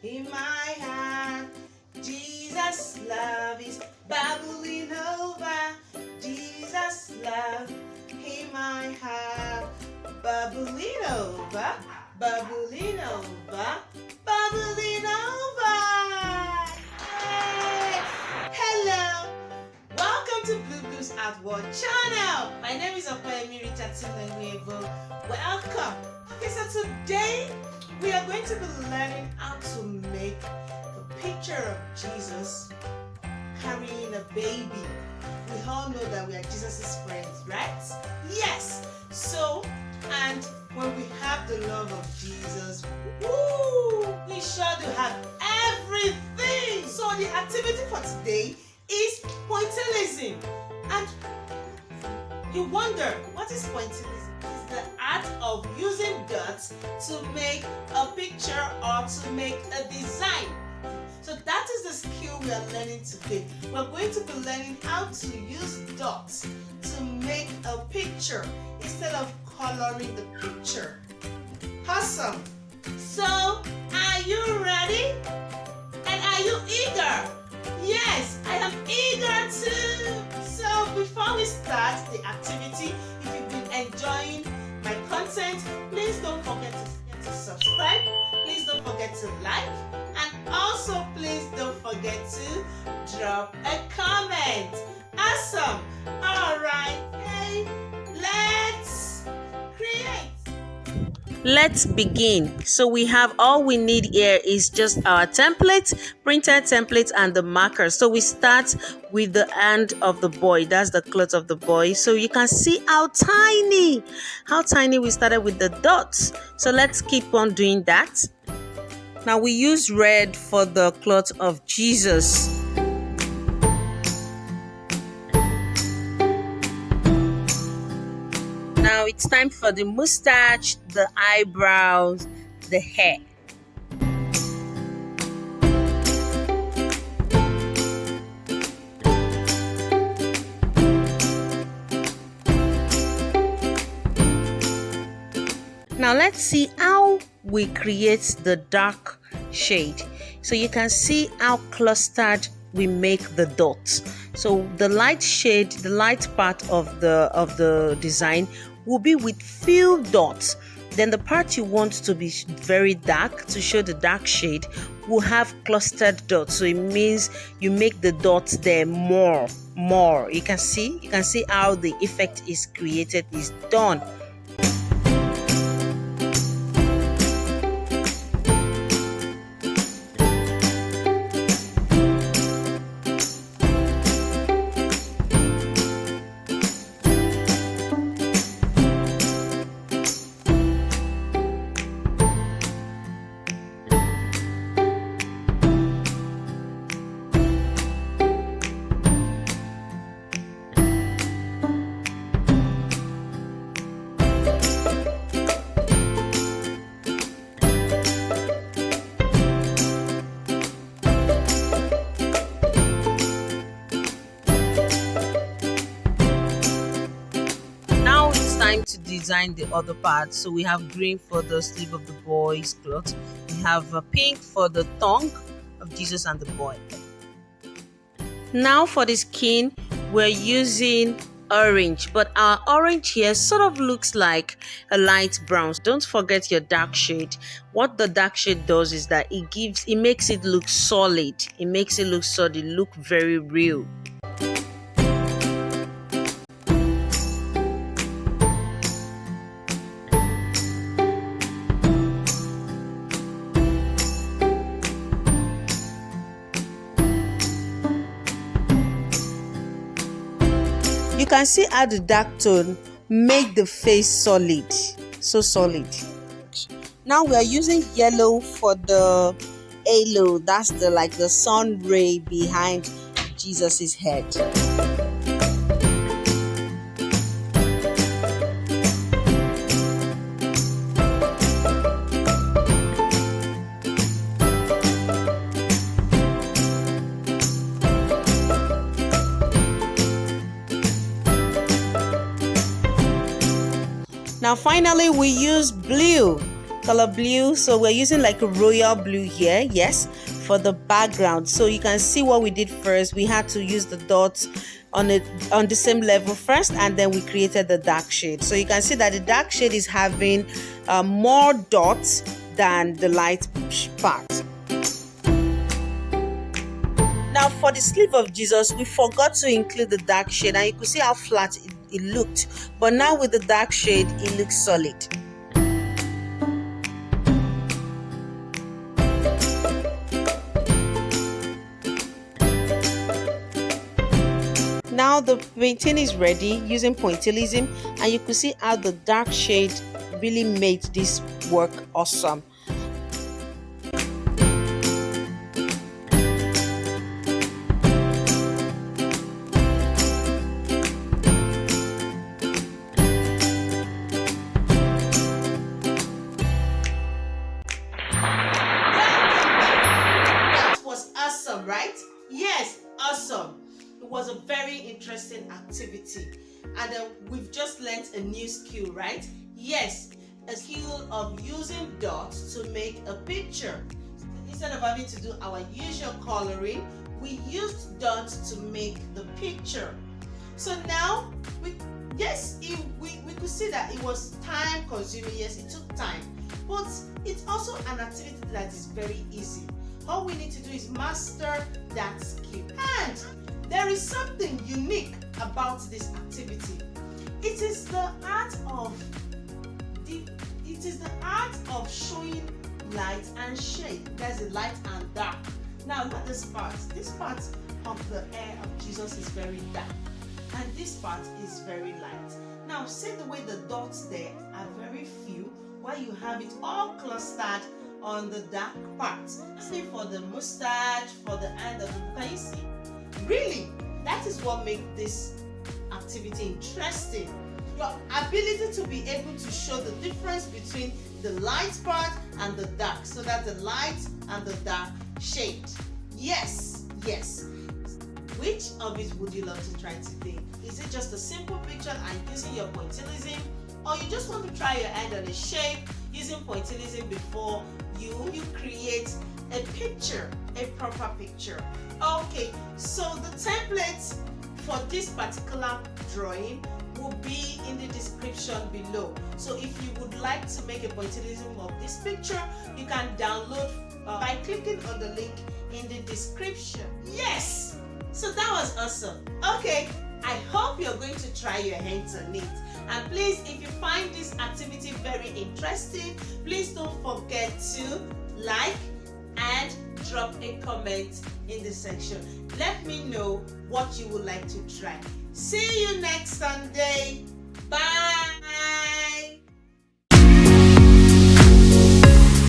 in my heart. Jesus' love is bubbling over. Jesus' love in my heart. Bubbling over, bubbling over, bubbling over. Hey! Hello! Welcome to Blue Blues Outward channel. My name is Opeyemi Richardson Lenguevo. Welcome. Okay, so today we are going to be learning how to make a picture of Jesus carrying a baby. We all know that we are Jesus' friends, right? Yes. So, and when we have the love of Jesus, woo, we sure do have everything. So the activity for today is pointillism. And you wonder, what is pointillism? It's the art of using dots to make a picture or to make a design. So that is the skill we are learning today. We're going to be learning how to use dots to make a picture instead of coloring the picture. Awesome! So, are you ready? And are you eager? Yes, I am eager too! So, before we start the activity, if you've been enjoying my content, please don't forget to subscribe. Please don't forget to like. And also, please don't forget to drop a comment. Awesome! Alright, hey, let's create. Let's begin. So we have all we need here is just our template, printed template, and the marker. So we start with the hand of the boy. That's the cloth of the boy. So you can see how tiny we started with the dots. So let's keep on doing that. Now we use red for the cloth of Jesus. Now it's time for the mustache, the eyebrows, the hair. Now let's see how we create the dark shade. So you can see how clustered we make the dots. So the light shade, the light part of the design will be with few dots. Then the part you want to be very dark, to show the dark shade, will have clustered dots. So it means you make the dots there more. You can see how the effect is created, is done. Time to design the other part. So we have green for the sleeve of the boy's cloth. We have pink for the tongue of Jesus and the boy. Now for the skin, we're using orange, but our orange here sort of looks like a light brown. Don't forget your dark shade. What the dark shade does is that it makes it look solid. It makes it look solid, look very real. You can see how the dark tone make the face solid, so solid. Now we are using yellow for the halo. That's the sun ray behind Jesus's head. Now finally we use blue color blue. So we're using like a royal blue here, yes, for the background. So you can see what we did first. We had to use the dots on the same level first, and then we created the dark shade. So you can see that the dark shade is having more dots than the light part. Now for the sleeve of Jesus, we forgot to include the dark shade, and you could see how flat it looked, but now with the dark shade it looks solid. Now the painting is ready using Pointillism, and you could see how the dark shade really made this work awesome. Awesome, right? Yes, awesome. It was a very interesting activity, and we've just learned a new skill, right? Yes, a skill of using dots to make a picture. Instead of having to do our usual coloring, we used dots to make the picture. So now we could see that it was time consuming. Yes, it took time, but it's also an activity that is very easy. All we need to do is master that skill. And there is something unique about this activity. It is the art of showing light and shade. There's a light and dark. Now look at this part. This part of the hair of Jesus is very dark, and this part is very light. Now see the way the dots there are very few, while you have it all clustered on the dark part. See, for the mustache, for the end of the, can you see? Really, that is what makes this activity interesting. Your ability to be able to show the difference between the light part and the dark, so that the light and the dark shade. Yes, yes. Which of it would you love to try today? Is it just a simple picture and using your Pointillism, or you just want to try your hand on a shape using Pointillism before you create a picture, a proper picture? Okay, so the template for this particular drawing will be in the description below. So if you would like to make a Pointillism of this picture, you can download by clicking on the link in the description. Yes, so that was awesome. Okay, I hope you're going to try your hands on it. And please, if you find this activity very interesting, please don't forget to like and drop a comment in the section. Let me know what you would like to try. See you next Sunday. Bye.